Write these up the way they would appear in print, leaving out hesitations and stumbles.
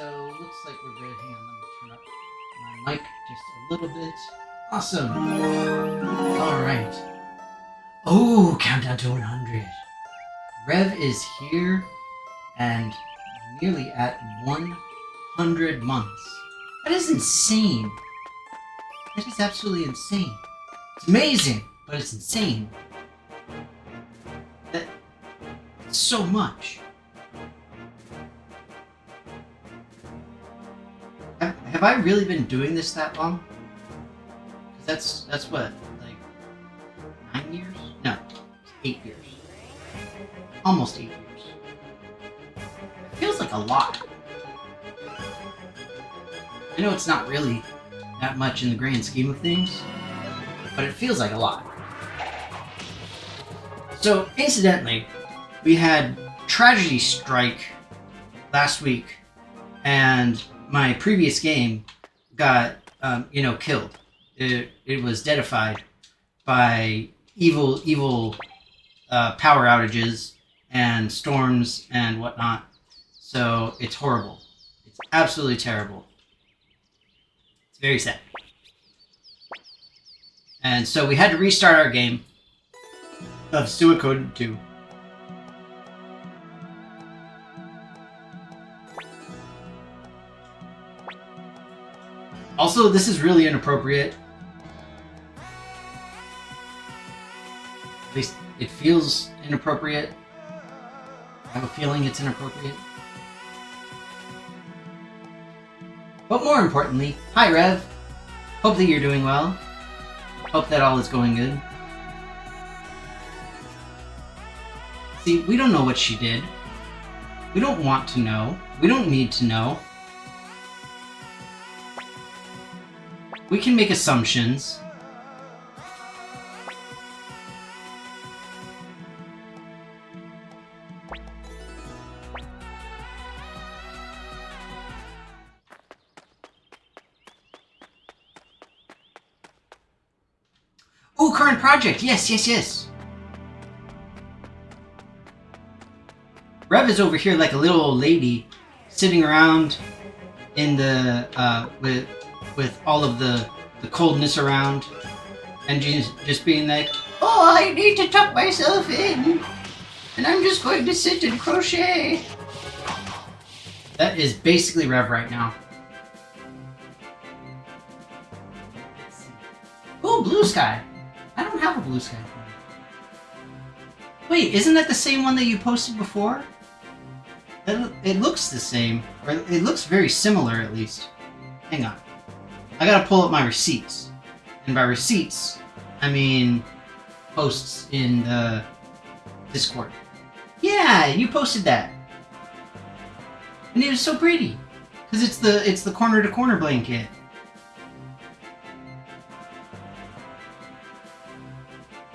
So looks like we're good. Hang on, let me turn up my mic just a little bit. Awesome. Alright. Oh, countdown to 100. Rev is here and nearly at 100 months. That is insane. That is absolutely insane. It's amazing, but it's insane. That's so much. Have I really been doing this that long? Because that's what, like 9 years? No, 8 years. Almost 8 years. It feels like a lot. I know it's not really that much in the grand scheme of things, but it feels like a lot. So, incidentally, we had tragedy strike last week, and my previous game got, killed. It was deadified by evil power outages and storms and whatnot. So it's horrible. It's absolutely terrible. It's very sad. And so we had to restart our game of Suikoden II. Also, this is really inappropriate. At least it feels inappropriate. I have a feeling it's inappropriate. But more importantly, hi Rev. Hope that you're doing well. Hope that all is going good. See, we don't know what she did. We don't want to know. We don't need to know. We can make assumptions. Oh, current project! Yes, yes, yes! Rev is over here like a little old lady, sitting around in the, with all of the coldness around, and just being like, oh, I need to tuck myself in, and I'm just going to sit and crochet. That is basically Rev right now. Oh, blue sky. I don't have a blue sky. Wait, isn't that the same one that you posted before? It looks the same, or it looks very similar at least. Hang on. I gotta pull up my receipts. And by receipts, I mean posts in the Discord. Yeah, you posted that. And it was so pretty. Because it's the corner to corner blanket.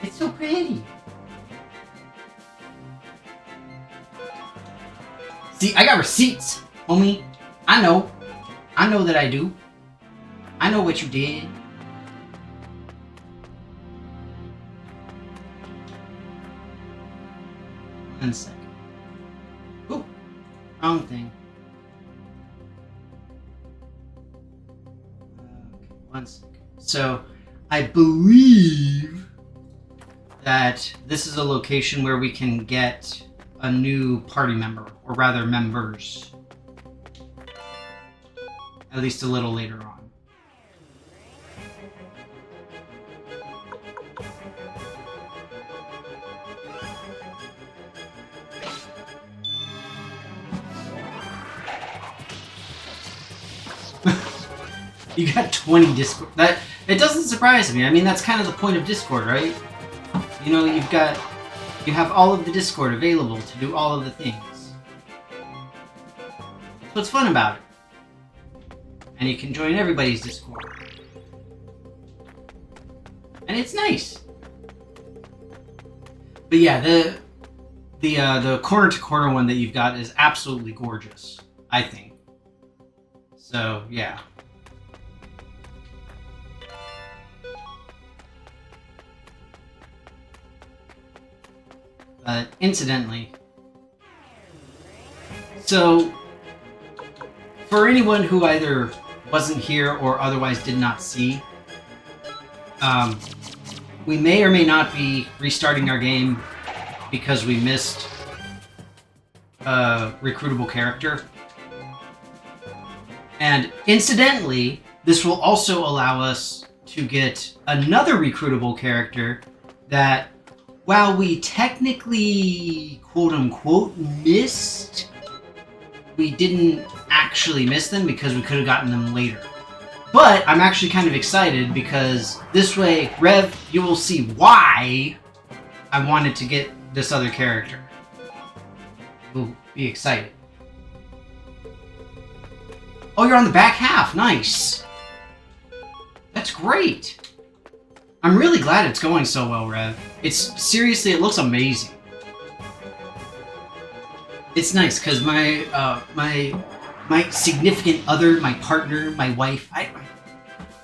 It's so pretty. See, I got receipts, homie. I know. I know that I do. I know what you did. One second. Ooh, wrong thing. Okay, one second. So, I believe that this is a location where we can get a new party member, or rather members. At least a little later on. You got 20 Discord. It doesn't surprise me. I mean, that's kind of the point of Discord, right? You know, you have all of the Discord available to do all of the things. That's what's fun about it. And you can join everybody's Discord. And it's nice. But yeah, the corner to corner one that you've got is absolutely gorgeous, I think. So, yeah. Incidentally, so for anyone who either wasn't here or otherwise did not see, we may or may not be restarting our game because we missed a recruitable character. And incidentally, this will also allow us to get another recruitable character that, while we technically quote-unquote missed, we didn't actually miss them because we could have gotten them later. But I'm actually kind of excited because this way, Rev, you will see why I wanted to get this other character. You'll be excited. Oh, you're on the back half. Nice. That's great. I'm really glad it's going so well, Rev. It's seriously, it looks amazing. It's nice because my significant other, my partner, my wife.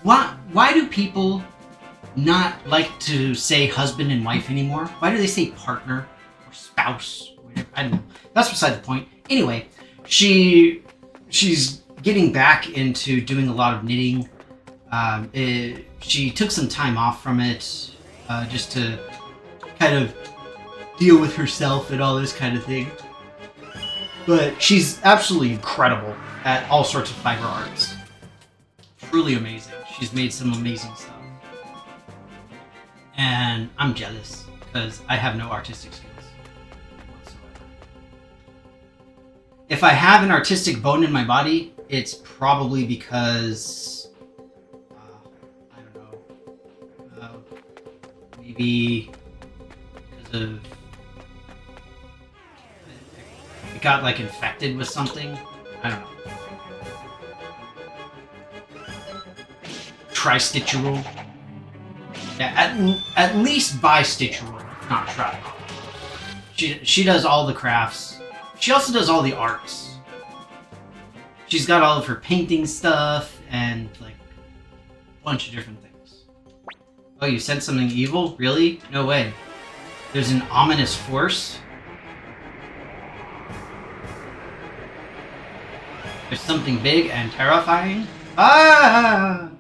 Why do people not like to say husband and wife anymore? Why do they say partner or spouse? Or whatever? I don't know. That's beside the point. Anyway, she's getting back into doing a lot of knitting. She took some time off from it just to kind of deal with herself and all this kind of thing. But she's absolutely incredible at all sorts of fiber arts. Truly amazing. She's made some amazing stuff. And I'm jealous because I have no artistic skills whatsoever. If I have an artistic bone in my body, it's probably because I don't know, maybe because of it got like infected with something. I don't know. Tri-stitchural. Yeah, at least bi-stitchural, not tri. She does all the crafts. She also does all the arts. She's got all of her painting stuff and like a bunch of different things. Oh, you sent something evil? Really? No way. There's an ominous force? There's something big and terrifying? Ah!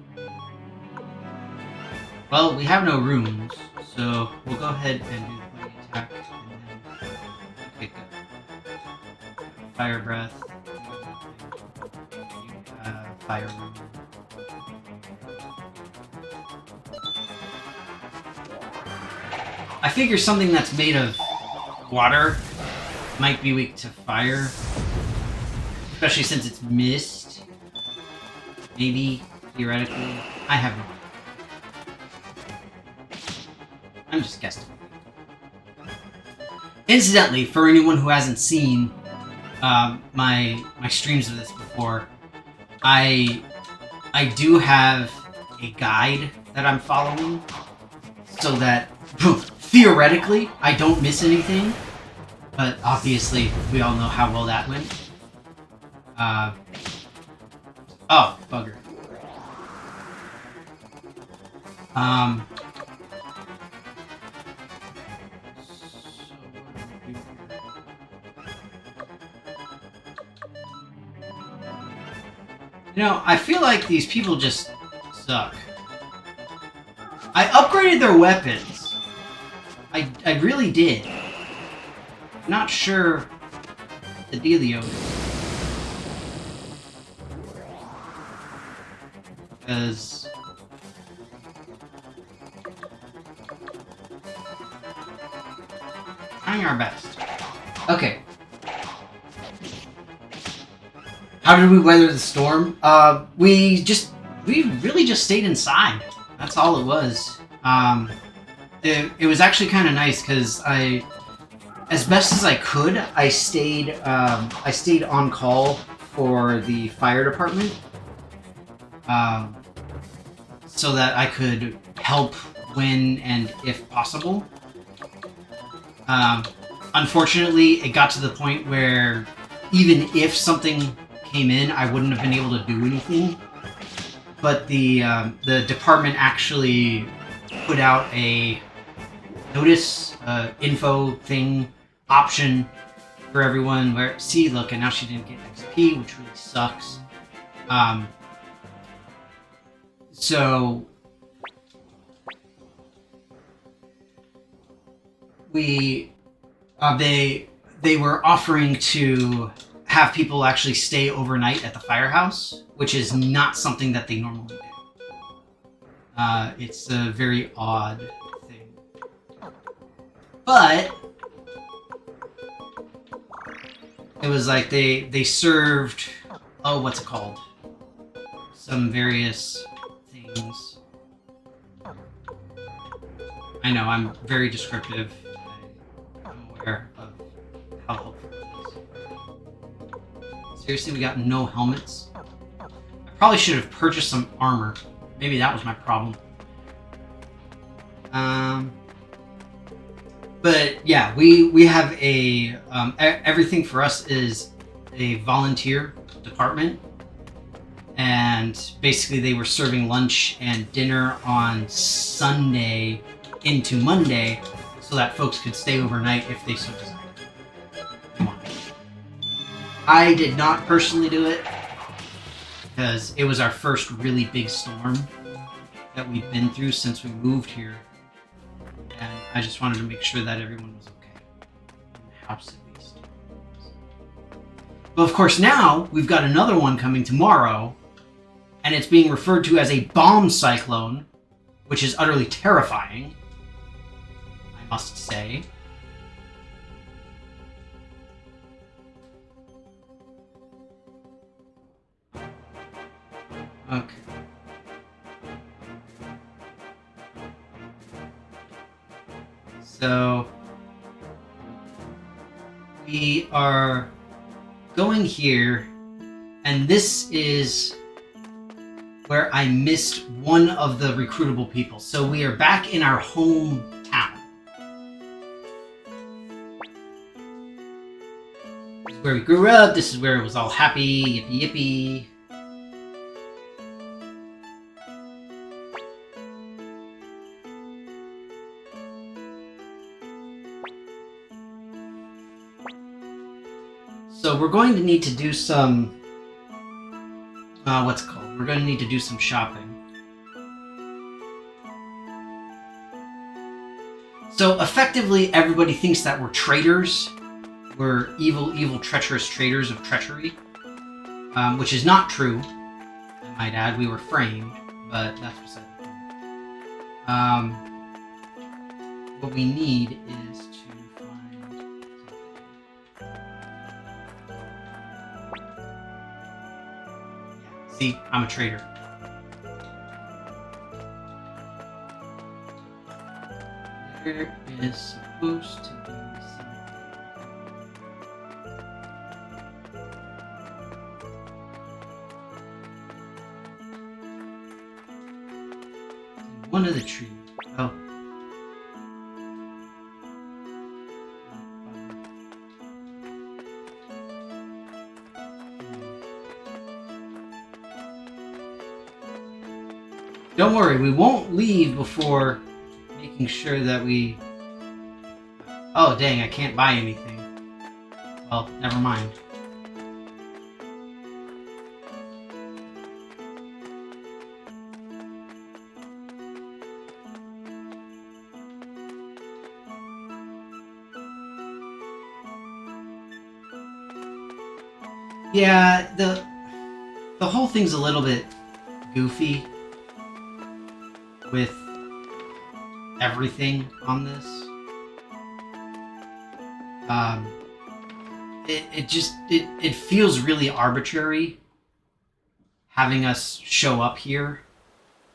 Well, we have no rooms, so we'll go ahead and do the attack. And then... Okay, good. Fire breath. Fire room. I figure something that's made of water might be weak to fire. Especially since it's mist. Maybe, theoretically. I have no idea. I'm just guessing. Incidentally, for anyone who hasn't seen my streams of this before, I do have a guide that I'm following so that theoretically I don't miss anything, but obviously we all know how well that went. Oh, bugger. You know, I feel like these people just suck. I upgraded their weapons. I really did. Not sure what the dealio is. Because... trying our best. Okay. How did we weather the storm? We really just stayed inside. That's all it was. It was actually kind of nice because as best as I could, I stayed on call for the fire department, so that I could help when and if possible. Unfortunately, it got to the point where even if something came in, I wouldn't have been able to do anything. But the department actually put out a notice, info thing, option for everyone where, see, look, and now she didn't get XP, which really sucks. So they were offering to have people actually stay overnight at the firehouse, which is not something that they normally do. It's a very odd thing. But it was like they served, oh, what's it called? Some various things. I know, I'm very descriptive. I'm aware of how helpful it is. Seriously, we got no helmets? I probably should have purchased some armor. Maybe that was my problem. But yeah, we have a everything for us is a volunteer department, and basically they were serving lunch and dinner on Sunday into Monday, so that folks could stay overnight if they so desired. Come on. I did not personally do it because it was our first really big storm that we've been through since we moved here, and I just wanted to make sure that everyone was okay in the house at least. But of course now we've got another one coming tomorrow, and it's being referred to as a bomb cyclone, which is utterly terrifying, I must say. Okay. So we are going here, and this is where I missed one of the recruitable people. So we are back in our hometown. This is where we grew up. This is where it was all happy, yippee yippee. So we're going to need to do some, what's it called? We're going to need to do some shopping. So effectively, everybody thinks that we're traitors. We're evil, treacherous traitors of treachery, which is not true. I might add, we were framed, but that's beside the point. What we need is to find something. See, I'm a traitor. There is supposed to be something. One of the trees. Oh. Don't worry, we won't leave before making sure that we... Oh, dang, I can't buy anything. Well, never mind. Yeah, the whole thing's a little bit goofy with everything on this. It feels really arbitrary having us show up here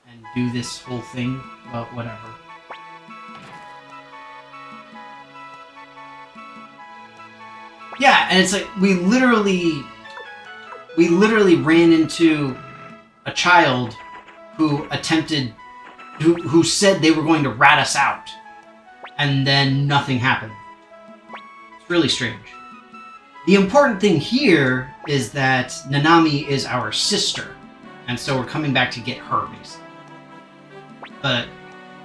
and do this whole thing, but whatever. Yeah, and it's like we literally ran into a child who attempted, who said they were going to rat us out, and then nothing happened. It's really strange. The important thing here is that Nanami is our sister, and so we're coming back to get her, basically. But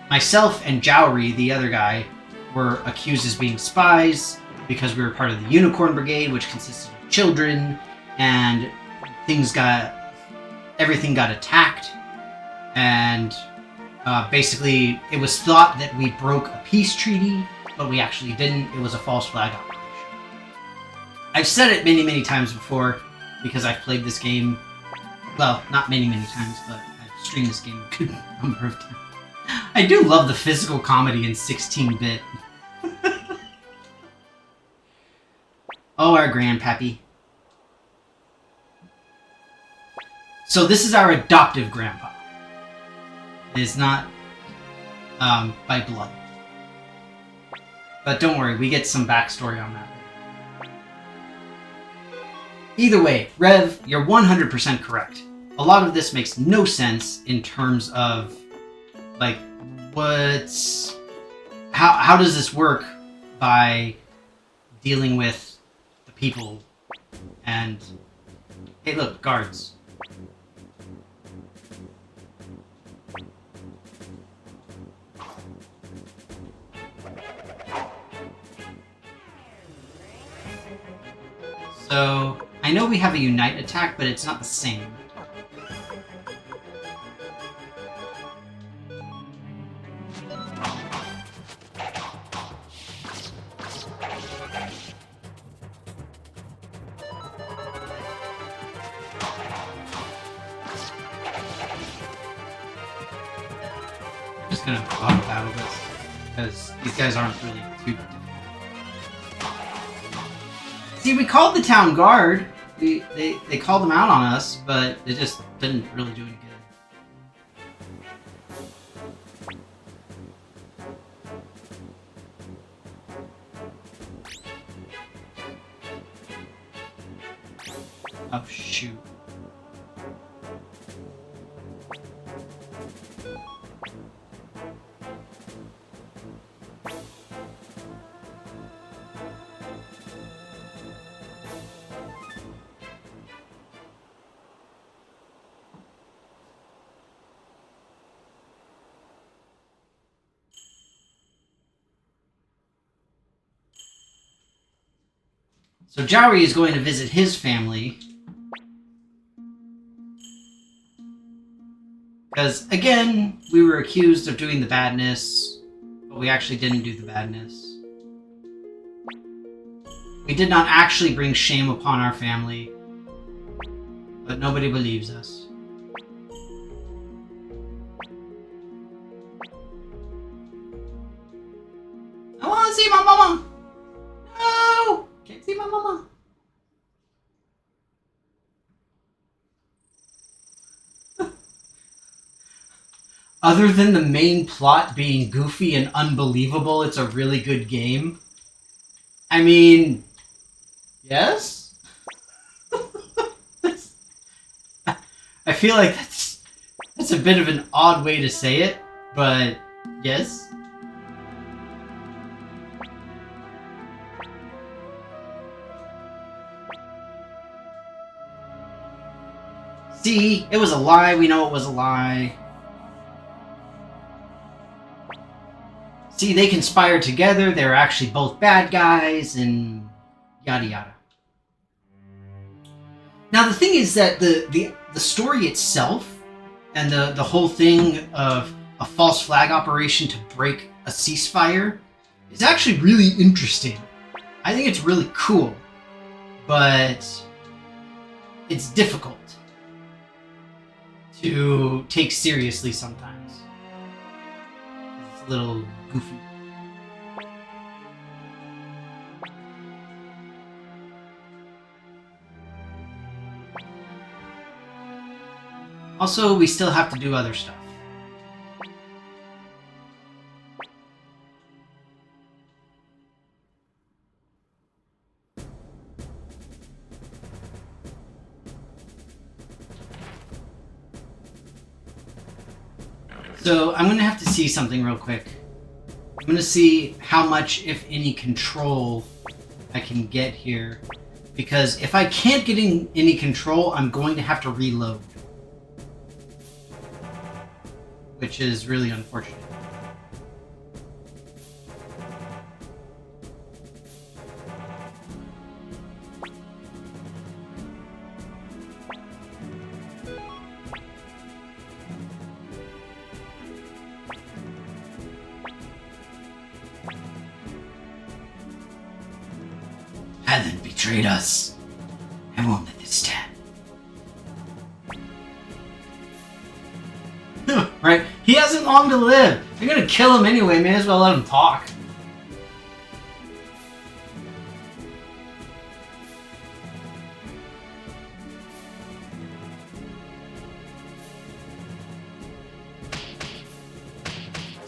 myself and Jowry, the other guy, were accused as being spies because we were part of the Unicorn Brigade, which consisted of children, and things got everything got attacked, and basically it was thought that we broke a peace treaty, but we actually didn't. It was a false flag operation. I've said it many, many times before because I've played this game. Well, not many, many times, but I've streamed this game a good number of times. I do love the physical comedy in 16-bit. Oh, our grandpappy. So this is our adoptive grandpa. It is not by blood. But don't worry, we get some backstory on that later. Either way, Rev, you're 100% correct. A lot of this makes no sense in terms of, like, how does this work by dealing with the people and... Hey, look, guards. So, I know we have a unite attack, but it's not the same. I'm just gonna auto battle this, because these guys aren't really too difficult. See, we called the town guard. They called them out on us, but it just didn't really do any good. Oh, shoot. So Jowery is going to visit his family. Because, again, we were accused of doing the badness, but we actually didn't do the badness. We did not actually bring shame upon our family, but nobody believes us. I want to see my mama! No! Can't see my mama. Other than the main plot being goofy and unbelievable, it's a really good game. I mean, yes? I feel like that's a bit of an odd way to say it, but yes. See, it was a lie. We know it was a lie. See, they conspired together. They were actually both bad guys, and yada yada. Now, the thing is that the story itself and the whole thing of a false flag operation to break a ceasefire is actually really interesting. I think it's really cool, but it's difficult to take seriously sometimes. It's a little goofy. Also, we still have to do other stuff. So I'm going to have to see something real quick. I'm going to see how much, if any, control I can get here. Because if I can't get any control, I'm going to have to reload. Which is really unfortunate. betrayed us. I won't let this stand. Right? He hasn't long to live. They're gonna kill him anyway. May as well let him talk.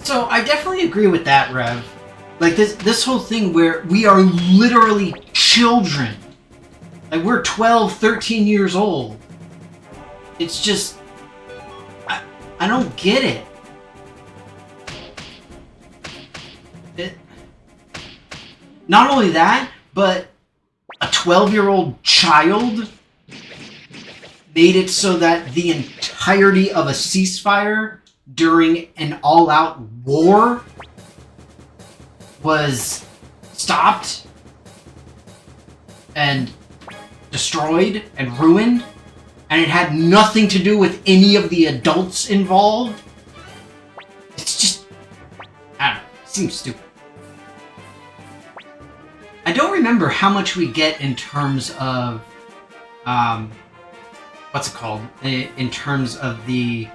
So I definitely agree with that, Rev. Like this whole thing where we are literally children. Like we're 12, 13 years old. It's just I don't get it. Not only that, but a 12-year-old child made it so that the entirety of a ceasefire during an all-out war was stopped and destroyed and ruined, and it had nothing to do with any of the adults involved. It's just, I don't know, it seems stupid. I don't remember how much we get in terms of, what's it called? In terms of the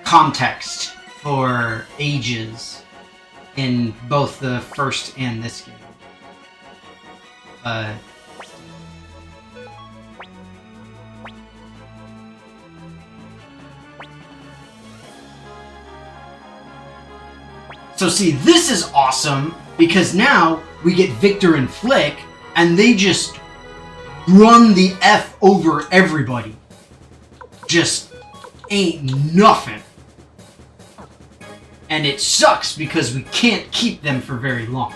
context for ages in both the first and this game. So see, this is awesome because now we get Victor and Flick and they just run the F over everybody. Just ain't nothing. And it sucks because we can't keep them for very long.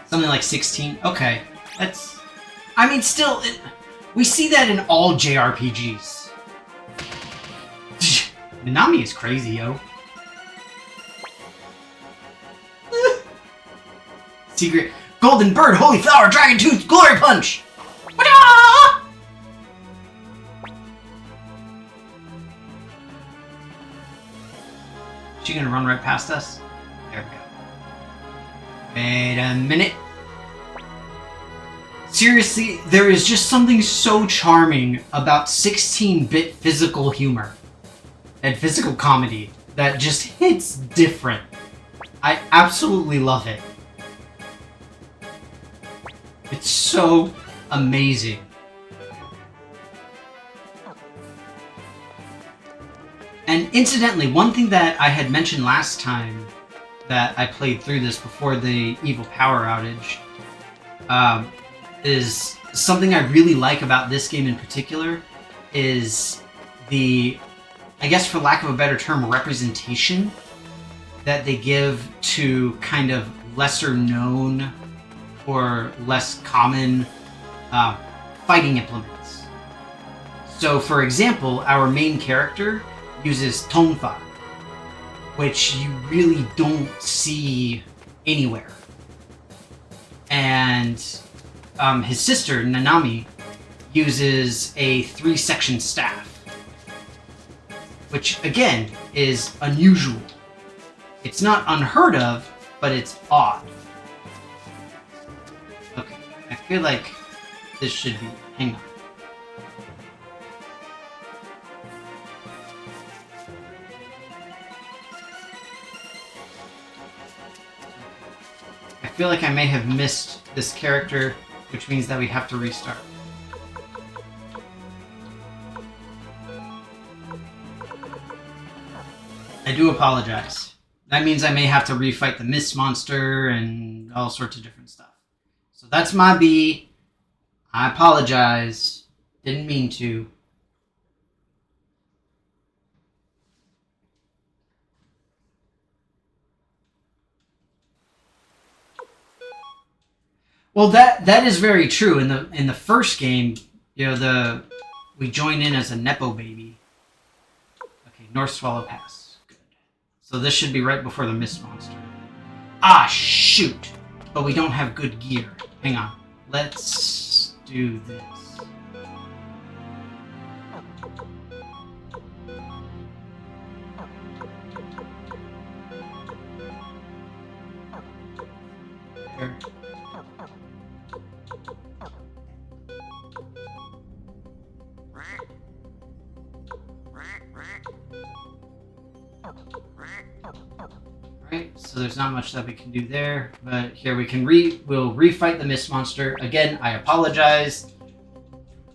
Something like 16? Okay. That's... I mean, still, we see that in all JRPGs. Nanami is crazy, yo. Secret... Golden Bird, Holy Flower, Dragon Tooth, Glory Punch! She gonna run right past us? There we go. Wait a minute. Seriously, there is just something so charming about 16-bit physical humor and physical comedy that just hits different. I absolutely love it. It's so amazing. And incidentally, one thing that I had mentioned last time that I played through this before the Evil Power outage is something I really like about this game in particular is the, I guess for lack of a better term, representation that they give to kind of lesser known or less common fighting implements. So for example, our main character uses tonfa, which you really don't see anywhere. And his sister, Nanami, uses a 3-section staff, which again is unusual. It's not unheard of, but it's odd. Okay, I feel like this should be... hang on. I feel like I may have missed this character, which means that we have to restart. I do apologize. That means I may have to refight the Mist Monster and all sorts of different stuff. So that's my B. I apologize. Didn't mean to. Well, that is very true. In the first game, you know, we join in as a Nepo baby. Okay, North Swallow Pass. Good. So this should be right before the Mist Monster. Ah, shoot! But we don't have good gear. Hang on. Let's do this. here. Alright, so there's not much that we can do there, but here we'll refight the mist monster. Again, I apologize.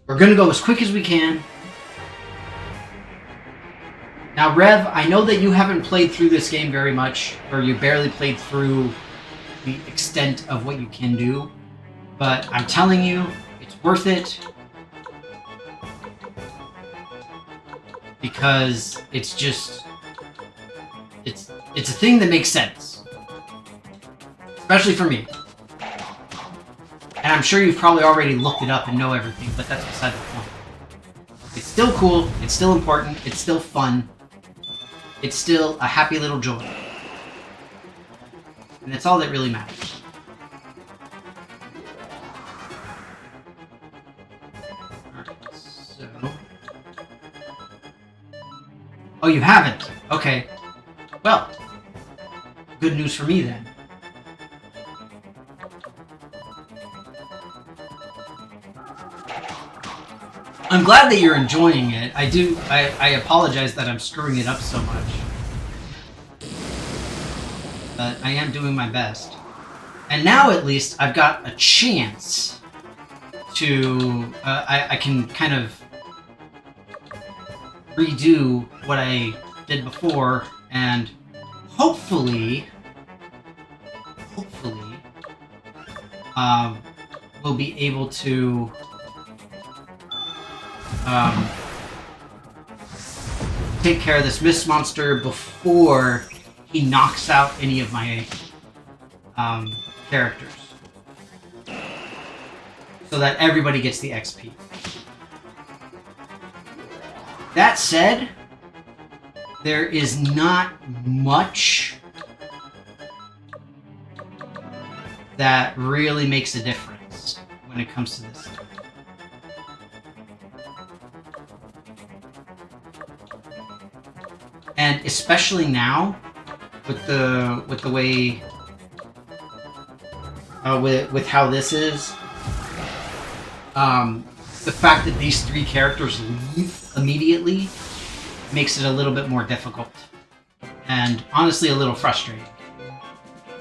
We're gonna go as quick as we can. Now, Rev, I know that you haven't played through this game very much, or you barely played through the extent of what you can do, but I'm telling you, it's worth it. Because it's just... It's a thing that makes sense. Especially for me. And I'm sure you've probably already looked it up and know everything, but that's beside the point. It's still cool, it's still important, it's still fun. It's still a happy little joy. And that's all that really matters. Alright, so... Oh, you haven't? Okay. Well, good news for me then. I'm glad that you're enjoying it. I apologize that I'm screwing it up so much. But I am doing my best. And now at least I've got a chance to... I can kind of redo what I did before and hopefully we'll be able to take care of this mist monster before he knocks out any of my characters, so that everybody gets the XP. That said, there is not much that really makes a difference when it comes to this stuff. And especially now, with the way, with how this is, the fact that these three characters leave immediately makes it a little bit more difficult, and honestly a little frustrating,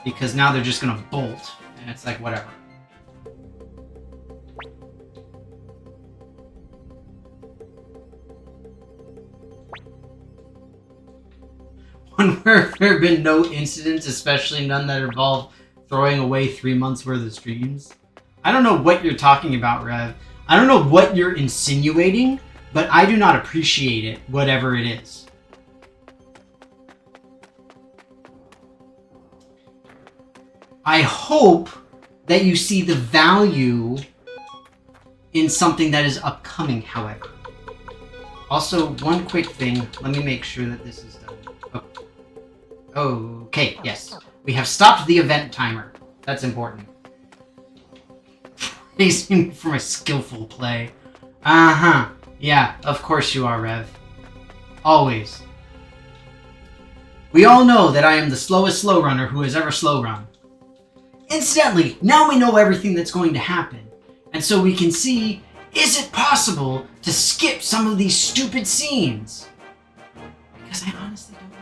because now they're just gonna bolt, and it's like, whatever. One where there have been no incidents, especially none that involve throwing away 3 months worth of streams. I don't know what you're talking about, Rev. I don't know what you're insinuating, but I do not appreciate it, whatever it is. I hope that you see the value in something that is upcoming, however. Also, one quick thing. Let me make sure that this is done. Oh. Okay, yes. We have stopped the event timer. That's important. Praising for my skillful play. Uh-huh. Yeah, of course you are, Rev. Always. We all know that I am the slowest slow runner who has ever slow run. Incidentally, now we know everything that's going to happen. And so we can see, is it possible to skip some of these stupid scenes? Because I honestly don't know.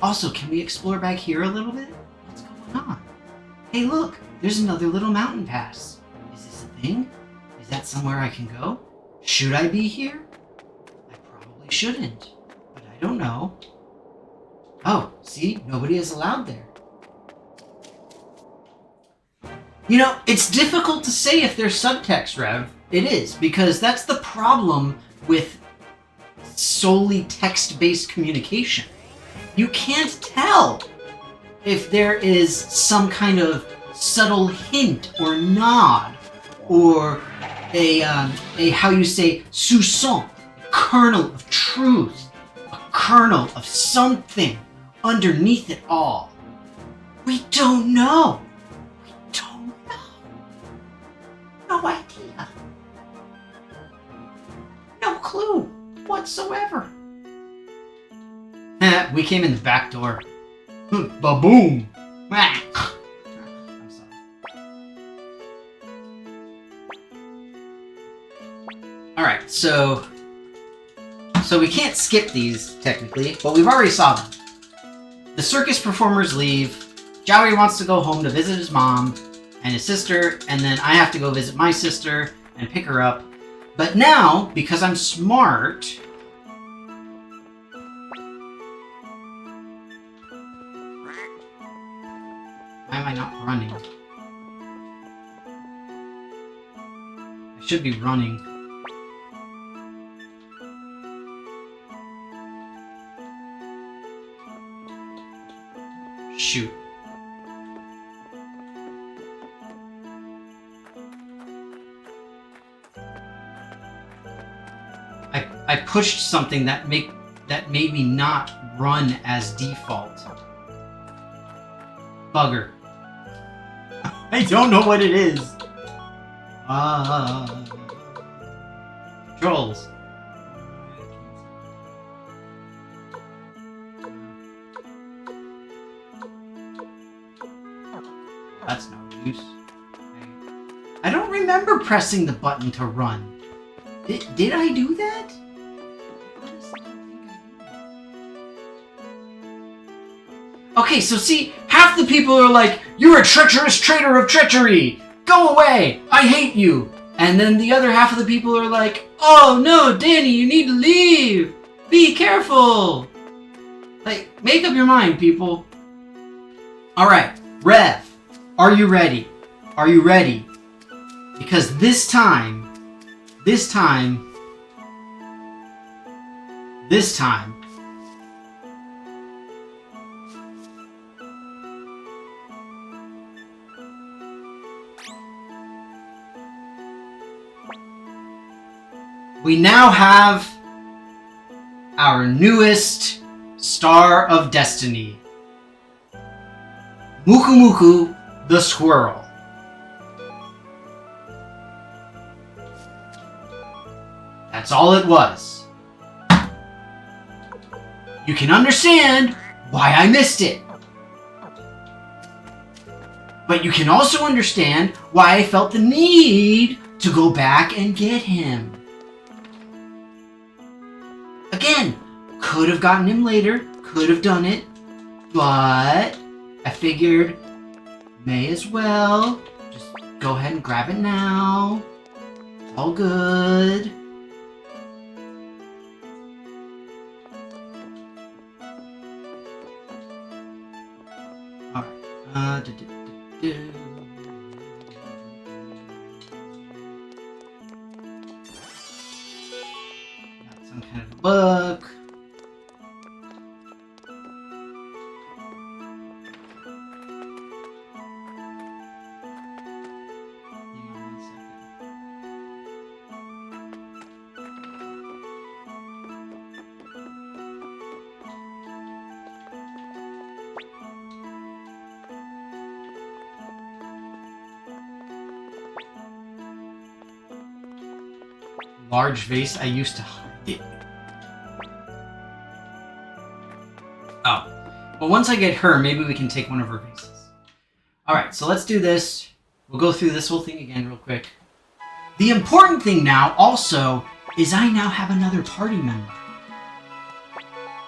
Also, can we explore back here a little bit? What's going on? Hey look, there's another little mountain pass. Is this a thing? Is that somewhere I can go? Should I be here? I probably shouldn't, but I don't know. Oh, see? Nobody is allowed there. You know, it's difficult to say if there's subtext, Rev. It is, because that's the problem with solely text-based communication. You can't tell if there is some kind of subtle hint or nod, or a how you say, soupçon, kernel of truth, a kernel of something underneath it all. We don't know. No idea. No clue whatsoever. We came in the back door. Ba-boom. I'm sorry. Alright, so we can't skip these, technically, but we've already saw them. The circus performers leave, Joey wants to go home to visit his mom and his sister, and then I have to go visit my sister and pick her up. But now, because I'm smart... Why am I not running? I should be running. Shoot. I pushed something that made me not run as default. Bugger. I don't know what it is. Controls. That's no use. I don't remember pressing the button to run. Did I do that? Okay, so see, half the people are like, "You're a treacherous traitor of treachery! Go away! I hate you!" And then the other half of the people are like, "Oh no, Danny, you need to leave! Be careful!" Like, make up your mind, people. Alright, Rev, are you ready? Are you ready? Because this time, we now have our newest Star of Destiny. Muku Muku the squirrel. That's all it was. You can understand why I missed it. But you can also understand why I felt the need to go back and get him. Again, could have gotten him later, could have done it, but I figured may as well just go ahead and grab it now. It's all good. Alright. Got some kind of a book. Large vase I used to hide it. Oh. Well, once I get her, maybe we can take one of her vases. Alright, so let's do this. We'll go through this whole thing again real quick. The important thing now, also, is I now have another party member.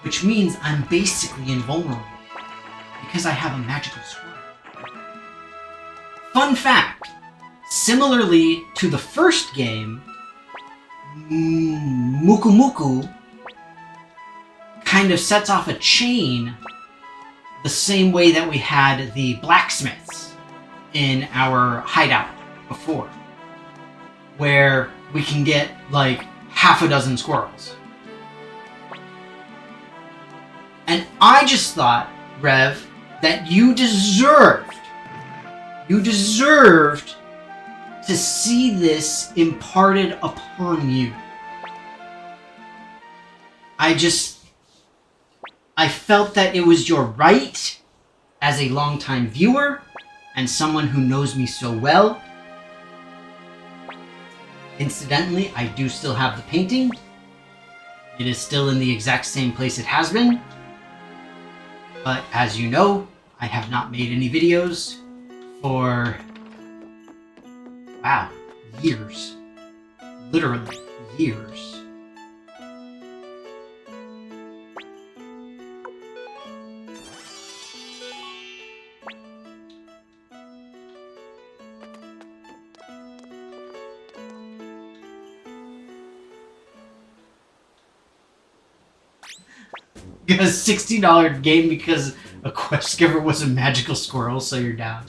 Which means I'm basically invulnerable. Because I have a magical sword. Fun fact. Similarly to the first game, Muku Muku kind of sets off a chain the same way that we had the blacksmiths in our hideout before, where we can get like half a dozen squirrels. And I just thought, Rev, that you deserved to see this imparted upon you. I felt that it was your right as a longtime viewer and someone who knows me so well. Incidentally, I do still have the painting. It is still in the exact same place it has been. But as you know, I have not made any videos for... wow, years. Literally years. Got a $60 game because a quest giver was a magical squirrel, so you're down.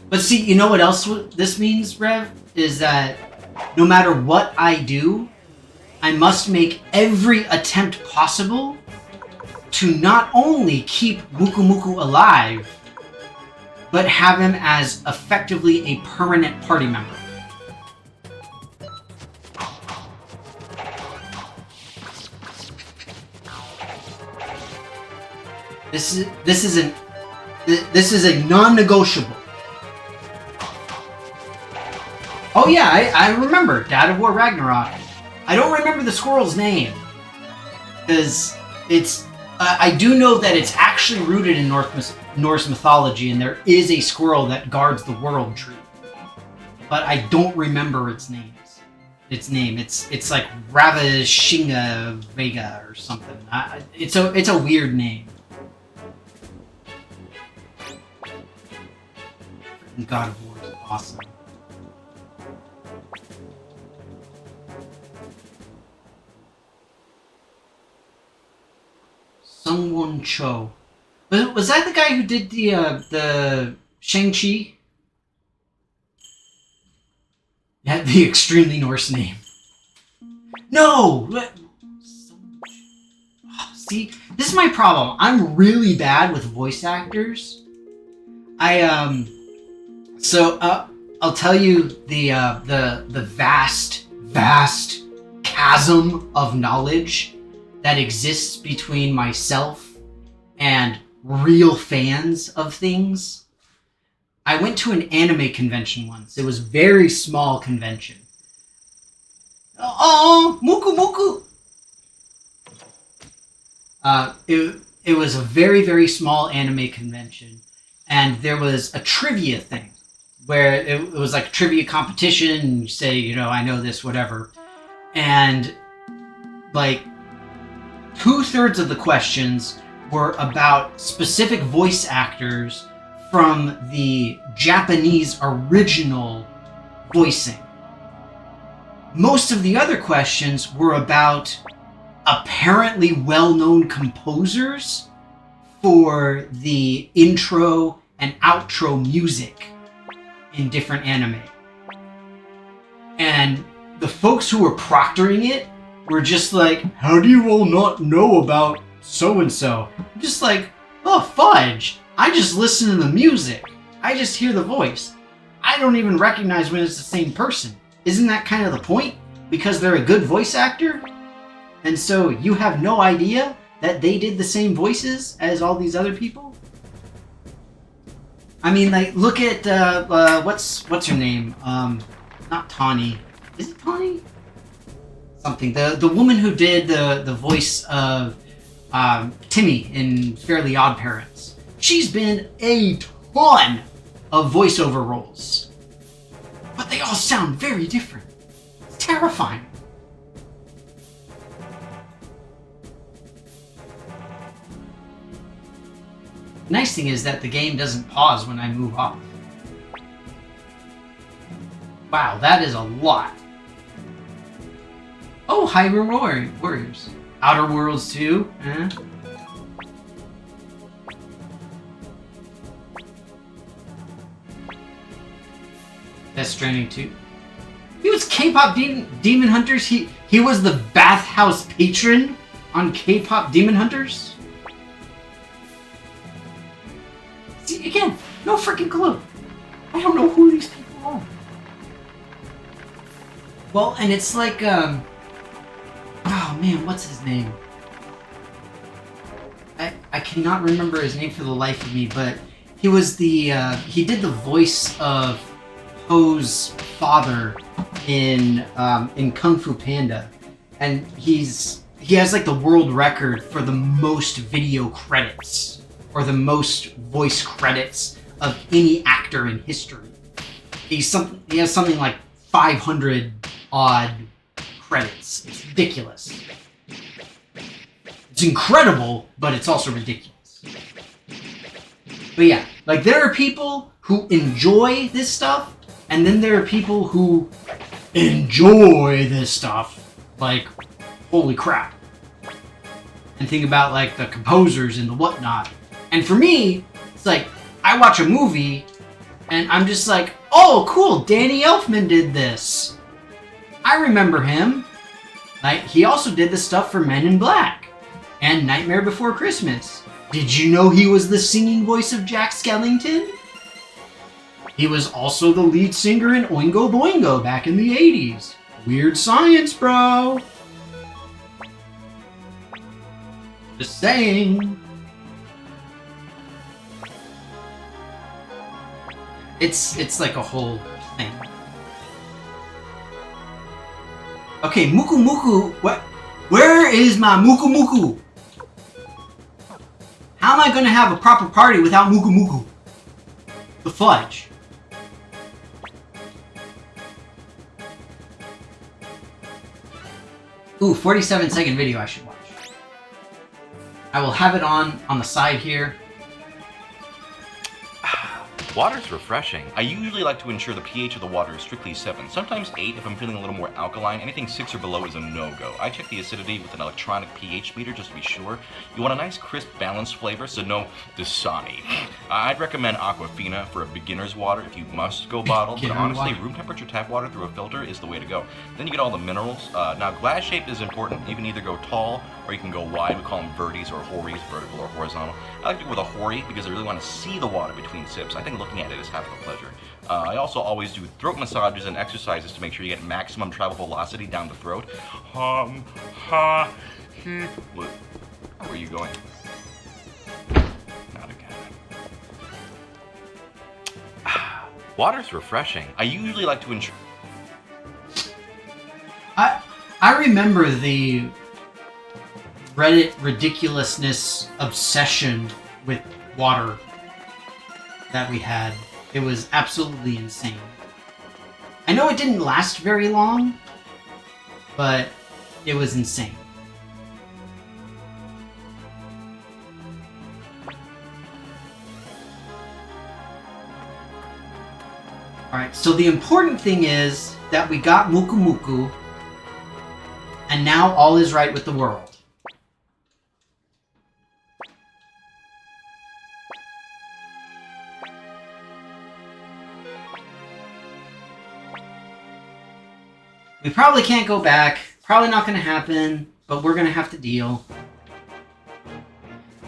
But see, you know what else this means, Rev? Is that no matter what I do, I must make every attempt possible to not only keep Muku Muku alive, but have him as effectively a permanent party member. This is a non-negotiable. Oh yeah, I remember Dad of War Ragnarok. I don't remember the squirrel's name because it's. I do know that it's actually rooted in Norse mythology, and there is a squirrel that guards the world tree. But I don't remember its name. It's like Ravashinga Vega or something. It's a weird name. God of War is awesome. Sungwon Cho. Was that the guy who did the Shang-Chi? Had the extremely Norse name. No! See, this is my problem. I'm really bad with voice actors. So I'll tell you the vast chasm of knowledge that exists between myself and real fans of things. I went to an anime convention once. It was a very small convention. Oh, Muku Muku! It was a very, very small anime convention. And there was a trivia thing where it was like a trivia competition. And you say, you know, I know this, whatever. And like 2/3 of the questions were about specific voice actors from the Japanese original voicing. Most of the other questions were about apparently well-known composers for the intro and outro music in different anime. And the folks who were proctoring it were just like, how do you all not know about so-and-so? I'm just like, oh, fudge. I just listen to the music. I just hear the voice. I don't even recognize when it's the same person. Isn't that kind of the point? Because they're a good voice actor? And so you have no idea that they did the same voices as all these other people? I mean, like, look at, what's her name? Not Tawny. Is it Tawny? Something. The woman who did the voice of Timmy in Fairly Odd Parents. She's been a ton of voiceover roles. But they all sound very different. It's terrifying. The nice thing is that the game doesn't pause when I move off. Wow, that is a lot. Oh, Hyrule Warriors. Outer Worlds 2. Death Stranding 2. He was K-pop Demon Hunters. He was the bathhouse patron on K-pop Demon Hunters. See, again, no freaking clue. I don't know who these people are. Well, and it's like, oh man, what's his name? I cannot remember his name for the life of me, but he was the, he did the voice of Poe's father in Kung Fu Panda. And he has like the world record for the most video credits, or the most voice credits of any actor in history. He has something like 500 odd credits. It's ridiculous. It's incredible, but it's also ridiculous. But yeah, like there are people who enjoy this stuff, and then there are people who enjoy this stuff. Like, holy crap. And think about like the composers and the whatnot. And for me, it's like, I watch a movie, and I'm just like, oh, cool, Danny Elfman did this. I remember him. Like, he also did the stuff for Men in Black and Nightmare Before Christmas. Did you know he was the singing voice of Jack Skellington? He was also the lead singer in Oingo Boingo back in the 80s. Weird science, bro. Just saying. It's like a whole thing. Okay, Muku Muku. What? Where is my Muku Muku? How am I gonna have a proper party without Muku Muku? The fudge. Ooh, 47-second video I should watch. I will have it on the side here. Water's refreshing. I usually like to ensure the pH of the water is strictly 7, sometimes 8 if I'm feeling a little more alkaline. Anything 6 or below is a no-go. I check the acidity with an electronic pH meter just to be sure. You want a nice crisp balanced flavor, so no Dasani. I'd recommend Aquafina for a beginner's water if you must go bottled, but honestly, room temperature tap water through a filter is the way to go. Then you get all the minerals. Now glass shape is important. You can either go tall or you can go wide. We call them verties or hories, vertical or horizontal. I like to go with a hori because I really want to see the water between sips. I think looking at it is half the pleasure. I also always do throat massages and exercises to make sure you get maximum travel velocity down the throat. Where are you going? Not again. Water's refreshing. I usually like to ensure. I remember the Reddit ridiculousness obsession with water that we had. It was absolutely insane. I know it didn't last very long, but it was insane. Alright, so the important thing is that we got Muku Muku, and now all is right with the world. We probably can't go back, probably not going to happen, but we're going to have to deal.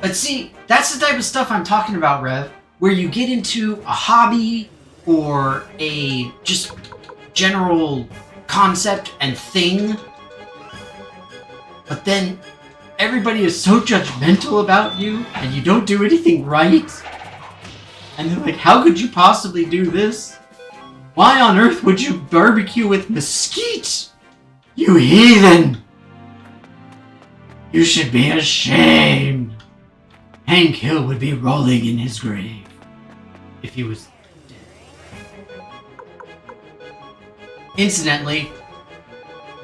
But see, that's the type of stuff I'm talking about, Rev, where you get into a hobby or a just general concept and thing, but then everybody is so judgmental about you and you don't do anything right. And they're like, how could you possibly do this? Why on earth would you barbecue with mesquite? You heathen! You should be ashamed. Hank Hill would be rolling in his grave if he was dead. Incidentally,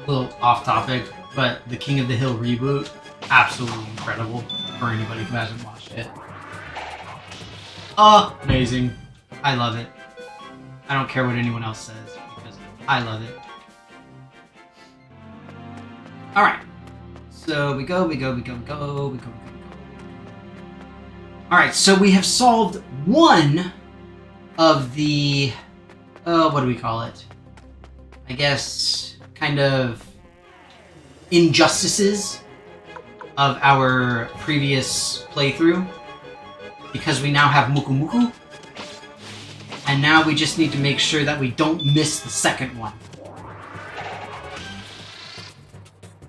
a little off topic, but the King of the Hill reboot, absolutely incredible for anybody who hasn't watched it. Amazing. I love it. I don't care what anyone else says, because I love it. Alright. So we go. Alright, so we have solved one of the... what do we call it? I guess, kind of injustices of our previous playthrough. Because we now have Muku Muku. And now we just need to make sure that we don't miss the second one.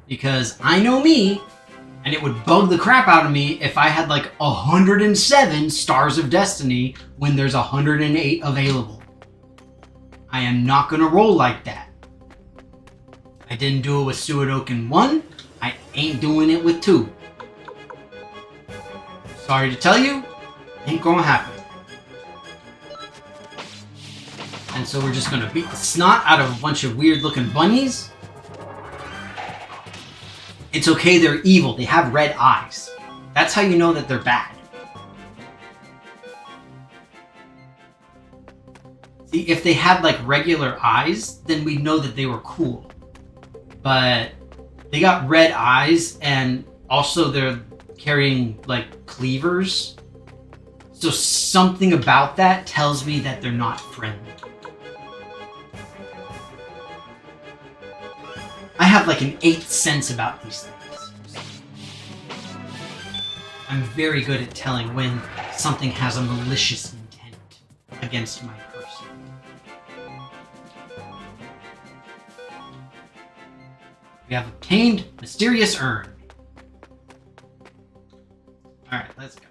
Because I know me, and it would bug the crap out of me if I had like 107 Stars of Destiny when there's 108 available. I am not gonna roll like that. I didn't do it with Suikoden 1, I ain't doing it with 2. Sorry to tell you, ain't gonna happen. And So we're just gonna beat the snot out of a bunch of weird-looking bunnies. It's okay, they're evil. They have red eyes. That's how you know that they're bad. See, if they had like regular eyes, then we'd know that they were cool. But they got red eyes, and also they're carrying like cleavers. So something about that tells me that they're not friendly. I have like an 8th sense about these things. I'm very good at telling when something has a malicious intent against my person. We have obtained mysterious urn. Alright, let's go.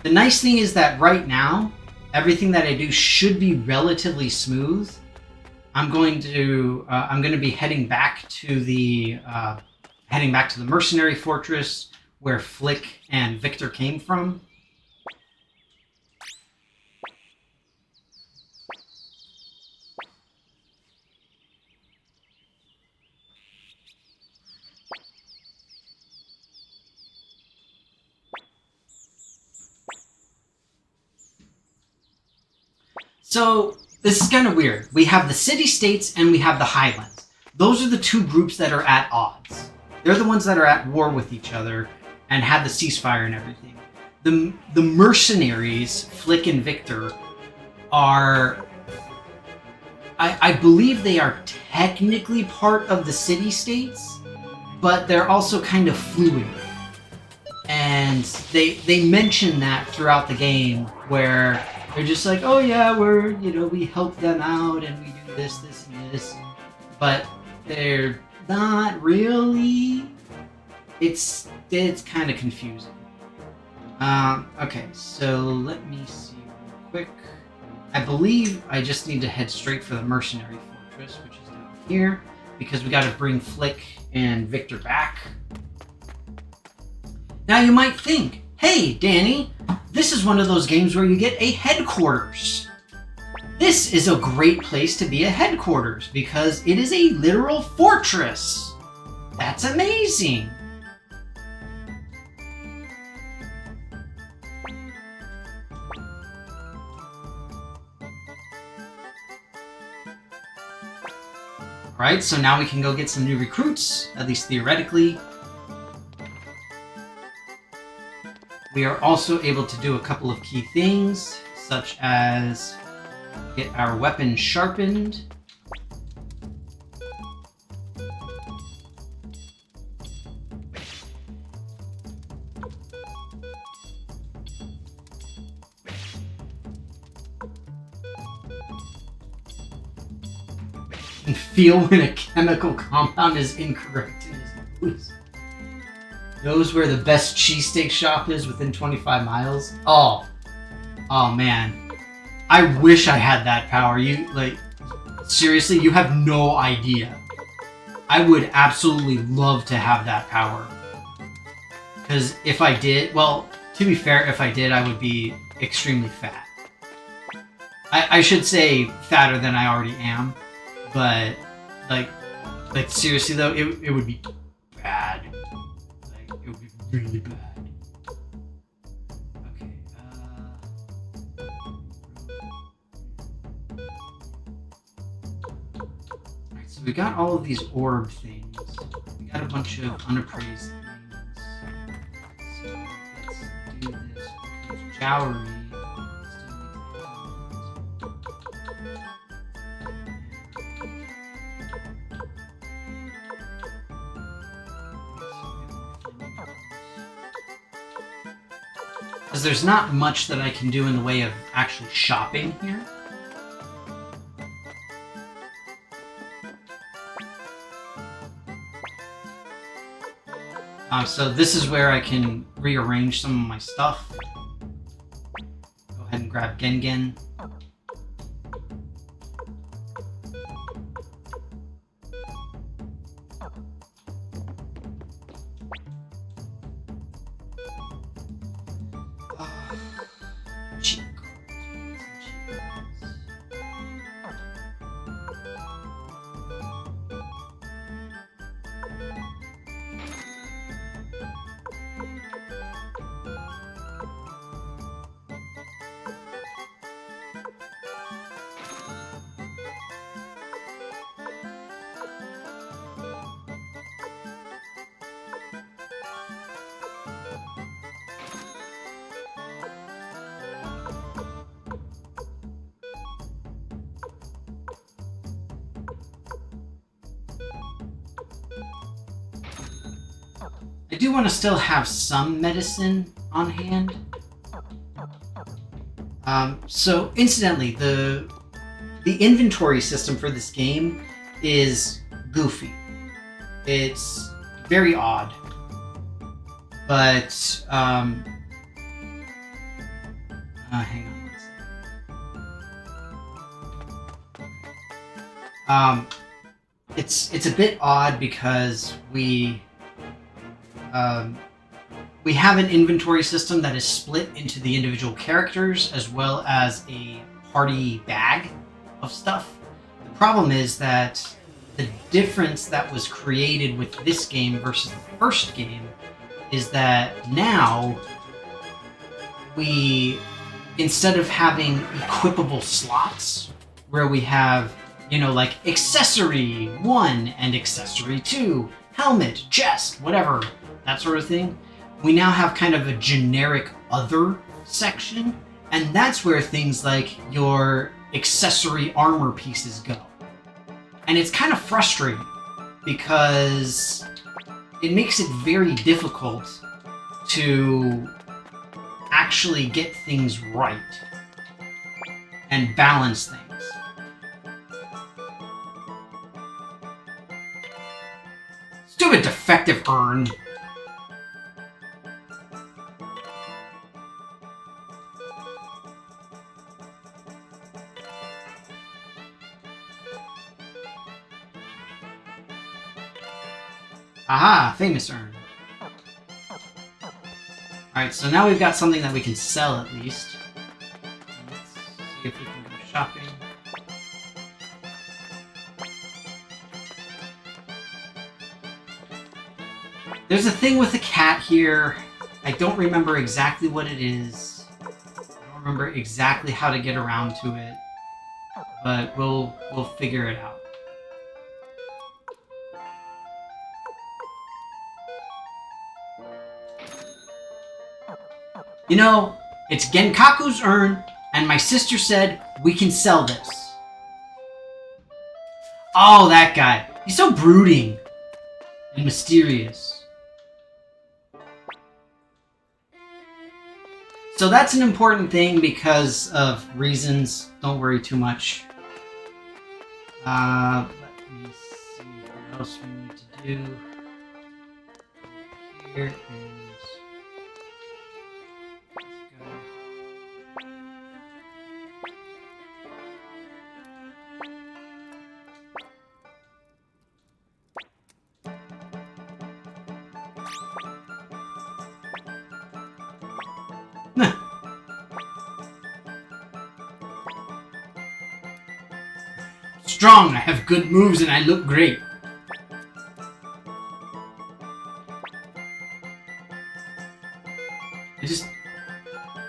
The nice thing is that right now, everything that I do should be relatively smooth. I'm going to be heading back to the mercenary fortress where Flick and Victor came from. So this is kind of weird. We have the city-states and we have the Highlands. Those are the two groups that are at odds. They're the ones that are at war with each other and had the ceasefire and everything. The mercenaries, Flick and Victor, are... I believe they are technically part of the city-states, but they're also kind of fluid. And they mention that throughout the game where they're just like, oh yeah, we help them out and we do this, and this. But they're not really. It's kind of confusing. Okay, so let me see real quick. I believe I just need to head straight for the mercenary fortress, which is down here, because we got to bring Flick and Victor back. Now you might think, hey, Danny, this is one of those games where you get a headquarters. This is a great place to be a headquarters because it is a literal fortress. That's amazing. Alright, so now we can go get some new recruits, at least theoretically. We are also able to do a couple of key things, such as get our weapon sharpened. And feel when a chemical compound is incorrect in his boots. Knows where the best cheesesteak shop is within 25 miles. Oh man. I wish I had that power. Seriously, you have no idea. I would absolutely love to have that power. Because if I did, well, to be fair, if I did, I would be extremely fat. I should say fatter than I already am. But, like seriously though, it would be bad. It would be really bad. Okay, Alright, so we got all of these orb things. We got a bunch of unappraised things. So let's do this because Jowry because there's not much that I can do in the way of actually shopping here. So this is where I can rearrange some of my stuff. Go ahead and grab Gengen. Cheat card. I do want to still have some medicine on hand. So incidentally, the inventory system for this game is goofy. It's very odd. But, hang on one second. It's a bit odd because we have an inventory system that is split into the individual characters as well as a party bag of stuff. The problem is that the difference that was created with this game versus the first game is that now we, instead of having equipable slots where we have, you know, like accessory 1 and accessory 2, helmet, chest, whatever, that sort of thing, we now have kind of a generic other section, and that's where things like your accessory armor pieces go. And it's kind of frustrating because it makes it very difficult to actually get things right and balance things. Stupid defective urn. Aha, famous urn. Alright, so now we've got something that we can sell at least. Let's see if we can go shopping. There's a thing with the cat here. I don't remember exactly what it is. I don't remember exactly how to get around to it. But we'll figure it out. You know, it's Genkaku's urn, and my sister said we can sell this. Oh, that guy. He's so brooding and mysterious. So that's an important thing because of reasons. Don't worry too much. Let me see what else we need to do. Here is... Strong, I have good moves, and I look great.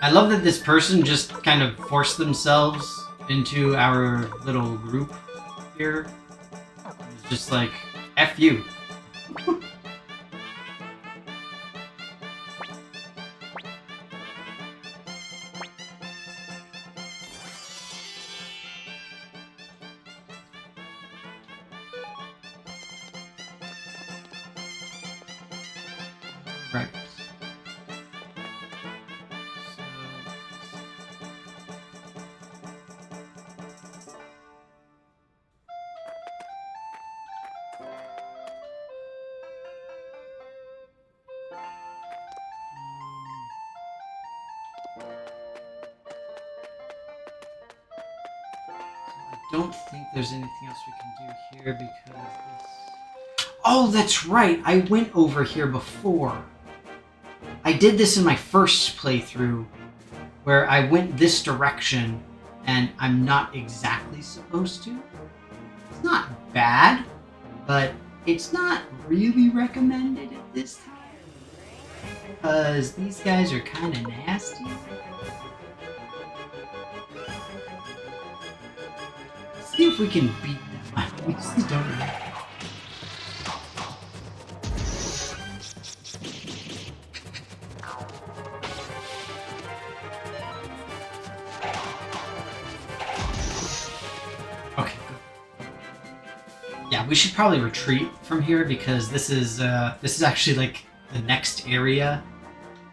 I love that this person just kind of forced themselves into our little group here. It's just like, F you. Right. I don't think there's anything else we can do here because this... Oh, that's right! I went over here before. I did this in my first playthrough, where I went this direction, and I'm not exactly supposed to. It's not bad, but it's not really recommended at this time, because these guys are kind of nasty. Let's see if we can beat them. I honestly don't know. Yeah, we should probably retreat from here because this is actually like the next area.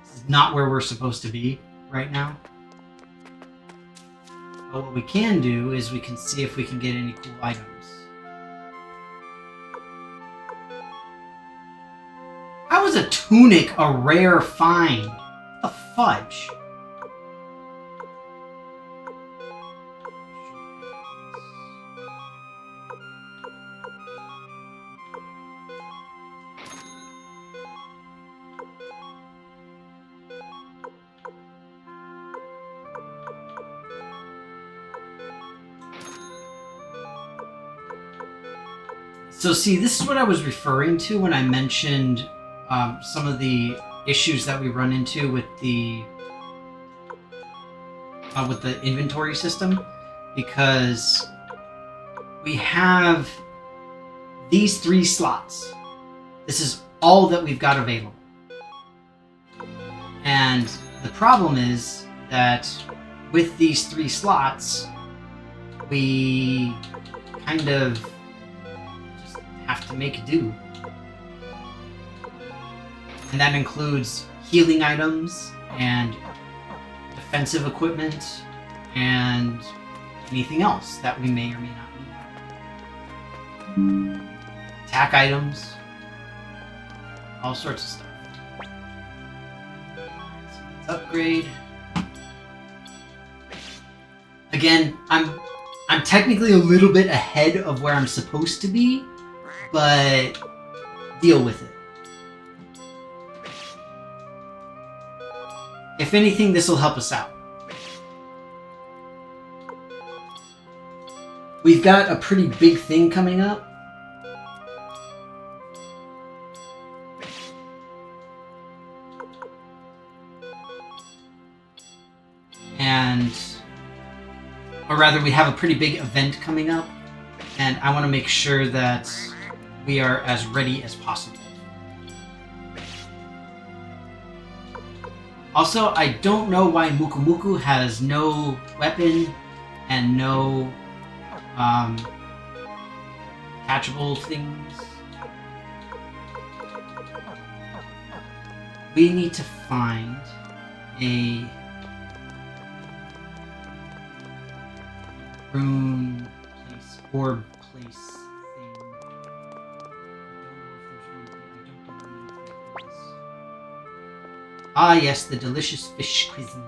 This is not where we're supposed to be right now. But what we can do is we can see if we can get any cool items. How is a tunic a rare find? What the fudge? So see, this is what I was referring to when I mentioned some of the issues that we run into with the inventory system, because we have these 3 slots. This is all that we've got available. And the problem is that with these 3 slots, we kind of just have to make do. And that includes healing items and defensive equipment and anything else that we may or may not need. Attack items, all sorts of stuff. So let's upgrade. Again, I'm technically a little bit ahead of where I'm supposed to be, but deal with it. If anything, this will help us out. We've got a pretty big thing coming up. Or rather, we have a pretty big event coming up, and I want to make sure that we are as ready as possible. Also, I don't know why Muku Muku has no weapon and no catchable things. We need to find a rune place, orb place thing. Ah, yes, the delicious fish cuisine.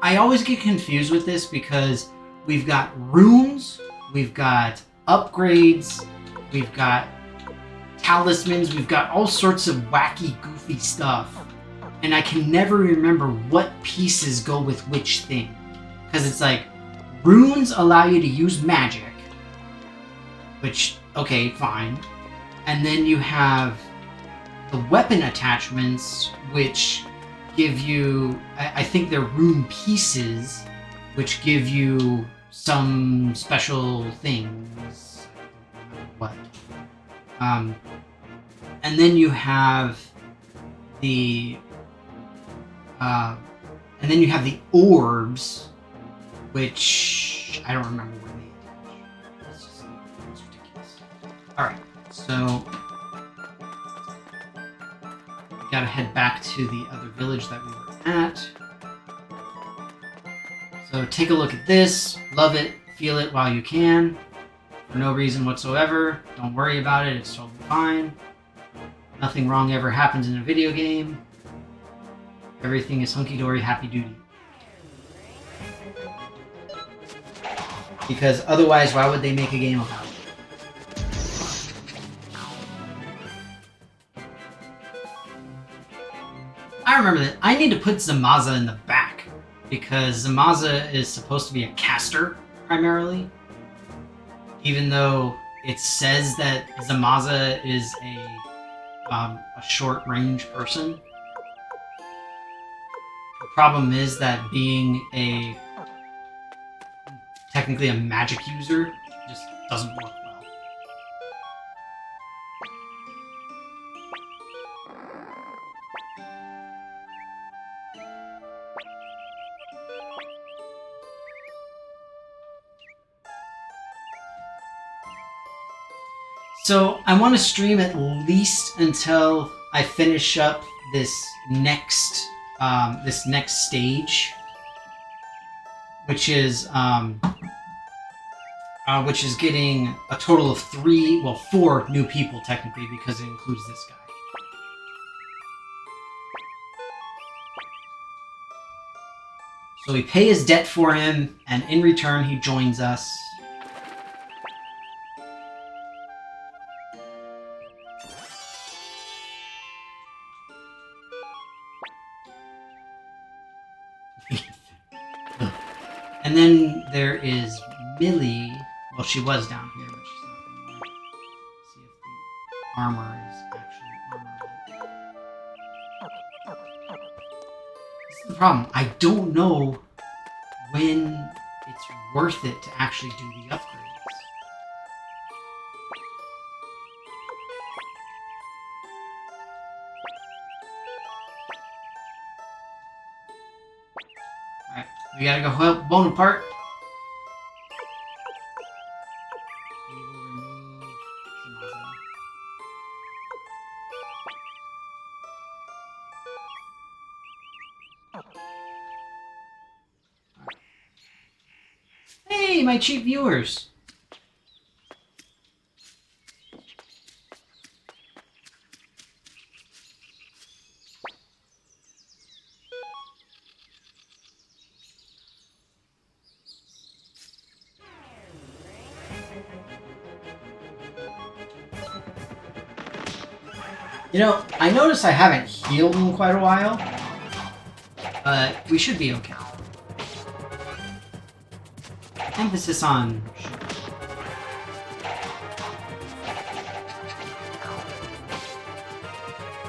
I always get confused with this because we've got runes, we've got upgrades, we've got talismans, we've got all sorts of wacky, goofy stuff. And I can never remember what pieces go with which thing. Because it's like, runes allow you to use magic. Which, okay, fine. And then you have the weapon attachments, which give you, I think they're rune pieces, which give you some special things. What? And then you have the orbs, which I don't remember where they attach. It's ridiculous. Alright, so we gotta head back to the other village that we were at. So take a look at this, love it, feel it while you can, for no reason whatsoever. Don't worry about it, it's totally fine. Nothing wrong ever happens in a video game. Everything is hunky-dory, happy-duty. Because otherwise, why would they make a game about it? I remember that. I need to put Zamaza in the back, because Zamaza is supposed to be a caster, primarily. Even though it says that Zamaza is a short-range person. The problem is that being technically a magic user just doesn't work well. So I want to stream at least until I finish up this next stage, which is getting a total of 4 new people technically, because it includes this guy. So we pay his debt for him, and in return he joins us. And then there is Millie. Well, she was down here, but she's not anymore. Let's see if the armor is actually armor. This is the problem. I don't know when it's worth it to actually do the upgrades. Alright, we gotta go help Bonaparte. We will remove Samaza. Hey, my cheap viewers! You know, I notice I haven't healed in quite a while, but we should be okay. Emphasis on...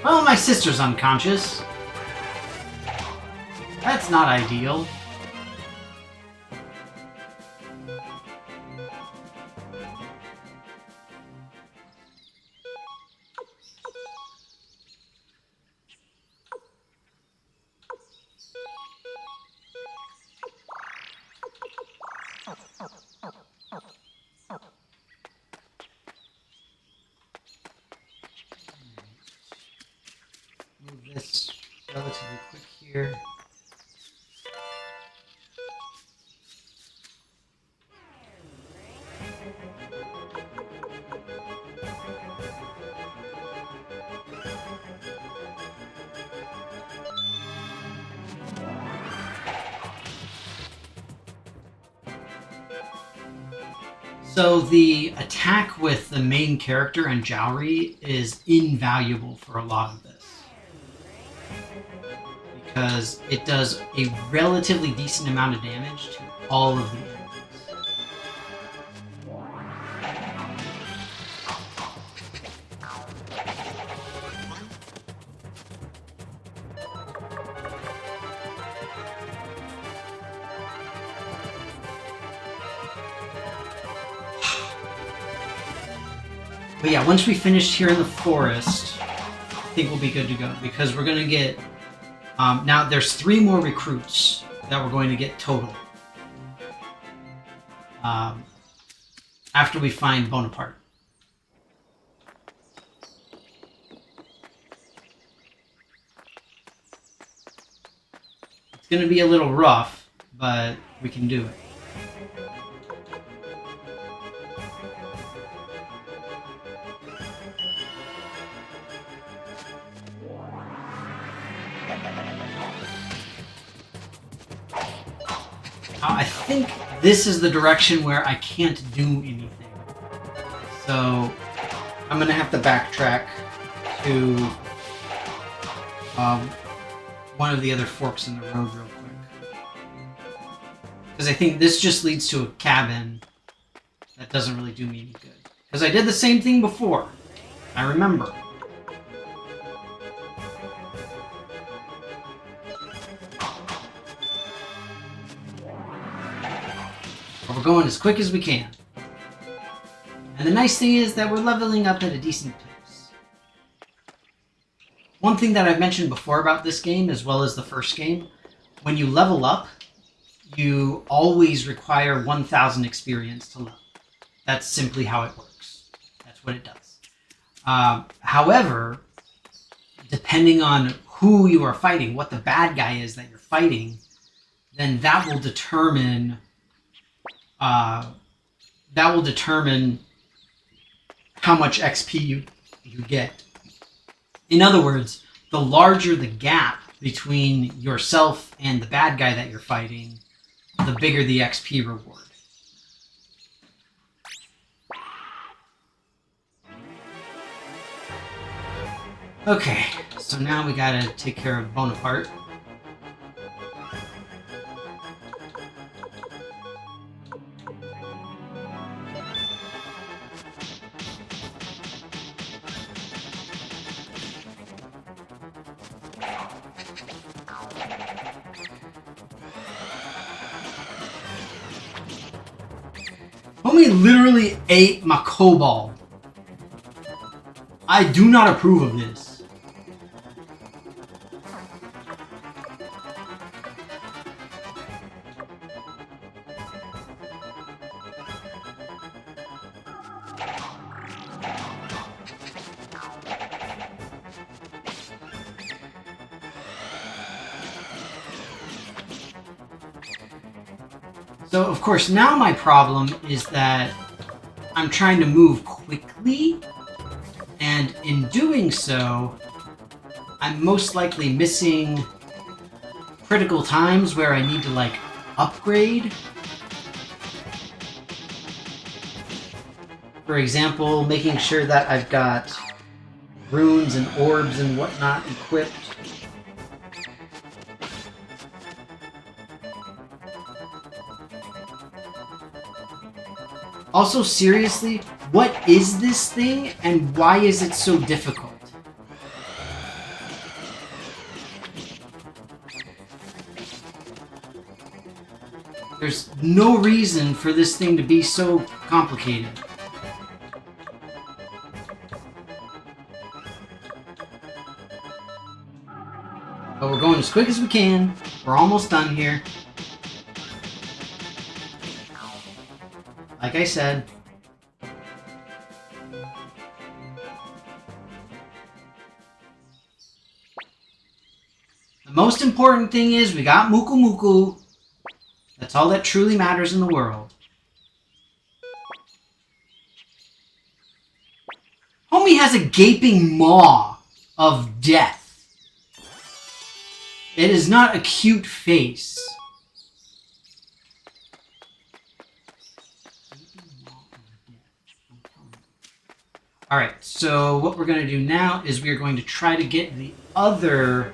Well, my sister's unconscious. That's not ideal. Move this relatively quick here. So the attack with the main character and Jowry is invaluable for a lot of this, because it does a relatively decent amount of damage to all of the enemies. But yeah, once we finish here in the forest, I think we'll be good to go, because we're going to get... now, there's 3 more recruits that we're going to get total. After we find Bonaparte. It's going to be a little rough, but we can do it. I think this is the direction where I can't do anything. So I'm going to have to backtrack to one of the other forks in the road real quick. Because I think this just leads to a cabin that doesn't really do me any good. Because I did the same thing before. I remember. We're going as quick as we can. And the nice thing is that we're leveling up at a decent pace. One thing that I've mentioned before about this game, as well as the first game, when you level up, you always require 1,000 experience to level. That's simply how it works. That's what it does. However, depending on who you are fighting, what the bad guy is that you're fighting, then that will determine how much XP you get. In other words, the larger the gap between yourself and the bad guy that you're fighting, the bigger the XP reward. Okay, so now we gotta take care of Bonaparte. Homie literally ate my kobold. I do not approve of this. So, of course, now my problem is that I'm trying to move quickly, and in doing so, I'm most likely missing critical times where I need to, like, upgrade. For example, making sure that I've got runes and orbs and whatnot equipped. Also, seriously, what is this thing and why is it so difficult? There's no reason for this thing to be so complicated. But we're going as quick as we can. We're almost done here. Like I said. The most important thing is we got Muku Muku. That's all that truly matters in the world. Homie has a gaping maw of death. It is not a cute face. Alright, so what we're going to do now is we are going to try to get the other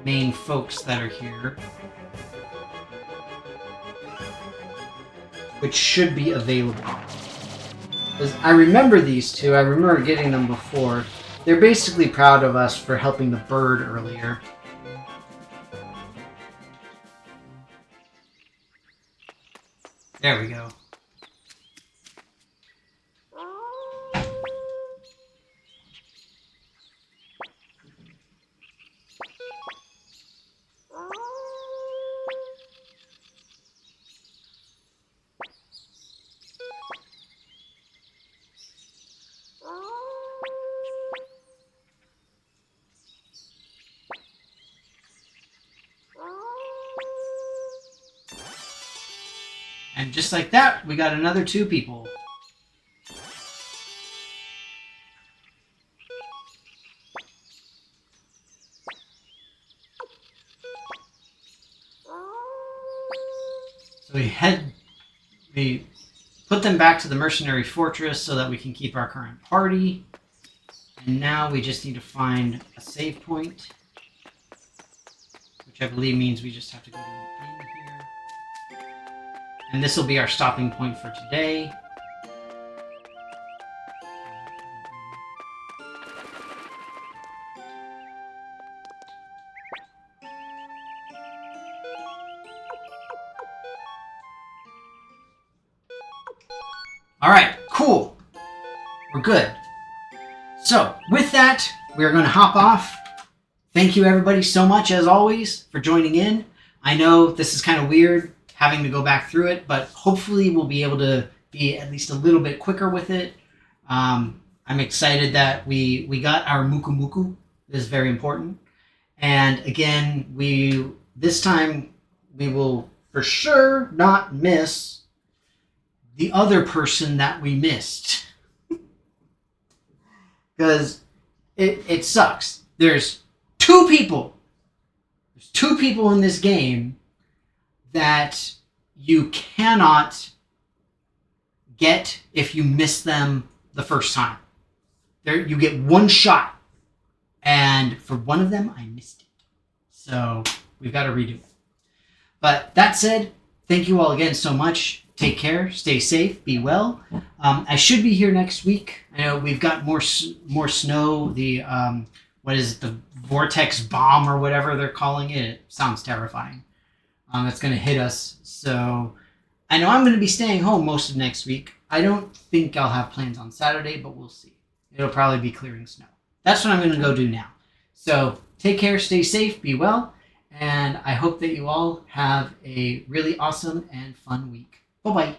main folks that are here, which should be available. Because I remember these two, I remember getting them before. They're basically proud of us for helping the bird earlier. There we go. And just like that, we got another 2 people. So we put them back to the mercenary fortress so that we can keep our current party. And now we just need to find a save point, which I believe means we just have to go to the inn here. And this will be our stopping point for today. Alright, cool. We're good. So, with that, we are going to hop off. Thank you everybody so much, as always, for joining in. I know this is kind of weird, having to go back through it, but hopefully we'll be able to be at least a little bit quicker with it. I'm excited that we got our Muku Muku. This is very important. And again, this time we will for sure not miss the other person that we missed. Because it sucks. There's two people in this game that you cannot get if you miss them the first time. You get one shot, and for one of them, I missed it. So we've got to redo it. But that said, thank you all again so much. Take care, stay safe, be well. I should be here next week. I know we've got more snow. The what is it, the vortex bomb or whatever they're calling it? It sounds terrifying. It's going to hit us. So I know I'm going to be staying home most of next week. I don't think I'll have plans on Saturday, but we'll see. It'll probably be clearing snow. That's what I'm going to go do now. So take care, stay safe, be well, and I hope that you all have a really awesome and fun week. Bye-bye.